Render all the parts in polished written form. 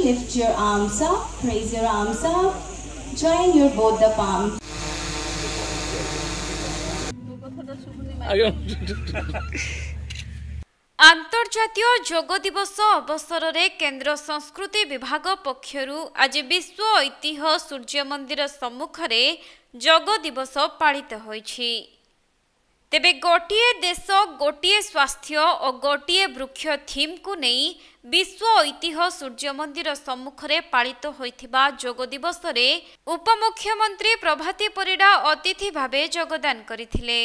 lift your arms up, raise your arms up, join your both the palms. आंतर्जातीय जोग दिवस अवसर में केंद्र संस्कृति विभाग पक्षरु आज विश्व ऐतिह्य सूर्य मंदिर सम्मुख में जोग दिवस पालित होईछि। तेबे गोटिए देश गोटिए स्वास्थ्य और गोटिए वृक्ष थीम को नहीं विश्व ऐतिह्य सूर्य मंदिर सम्मुख में पालित होइथिबा जोग दिवस रे उपमुख्यमंत्री प्रभाती परिडा अतिथि भावे योगदान करथिले।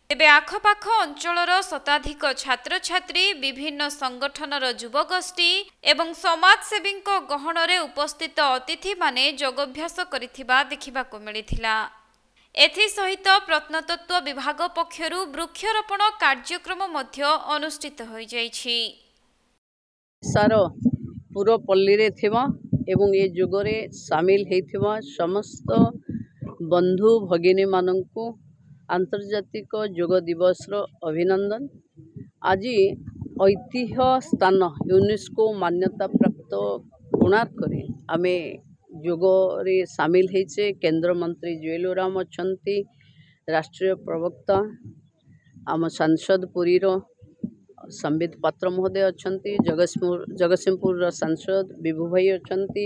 तेबे आखपाख अंचलर शताधिक छात्र छात्री विभिन्न संगठनर युवगोष्ठी एवं समाजसेवी गहन रे उपस्थित अतिथि माने योगाभ्यास करिथिबा देखिबाको मिलिथिला। एथि सहित प्रत्नतत्व विभाग पक्षरु वृक्षरोपण कार्यक्रम मध्य अनुष्ठित होई जाइछि। सारो पूरा पल्ली रे थिबा एवं ए जुगरे शामिल हेथिबा समस्त बंधु भगिनी माननकु आंतर्जातिक योग दिवस रो अभिनंदन। आज ऐतिह्य स्थान यूनेस्को मान्यता प्राप्त कोणार्क रे आमे योग रे शामिल हेचे। केंद्र मंत्री जुएल ओराम अछंती, राष्ट्रीय प्रवक्ता आम सांसद पुरी रो संबित पात्र महोदय अछंती, जगतसिंहपुर सांसद विभू भाई अछंती,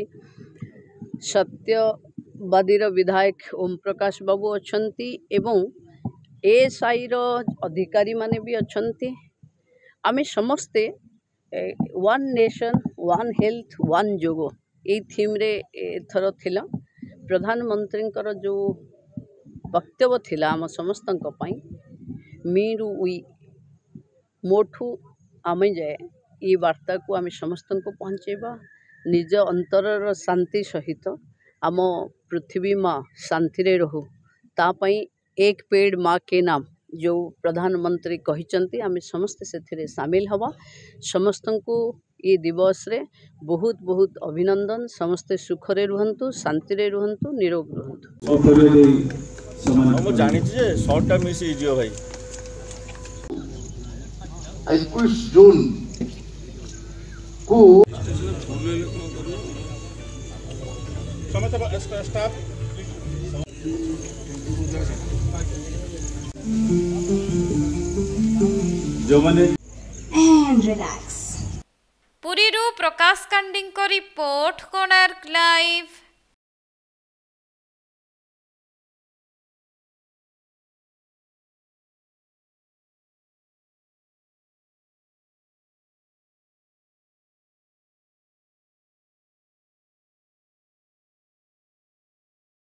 सत्यवादी विधायक ओम प्रकाश बाबू अछंती एवं एएसआई रो अधिकारी माने भी अछंती। आमे समस्ते one nation one health one योग ए थीम रे एथर थिला। प्रधानमंत्री जो वक्तव्य थिला आम समस्तंक पई मीरु उई मोठू आमे जाए ये वार्ता को आमे समस्तंक पहुँचेबा निज अंतरर शांति सहित आम पृथ्वी माँ शांति रे रहू ता पई एक पेड़ माँ के नाम जो प्रधानमंत्री कहिचंती आमे समस्त से शामिल हवा। समस्तंकु ये दिवस रे बहुत बहुत अभिनंदन। समस्ते सुख रे रुहंतु, शांति रे रुहंतु, निरोग रुहंतु। हम जानि जे शॉर्ट टर्म मिस इजियो भाई 21 जून को समस्त स्टाफ जो माने And relax. पुरीरू प्रकाश कांडी को रिपोर्ट कोणार्क लाइव।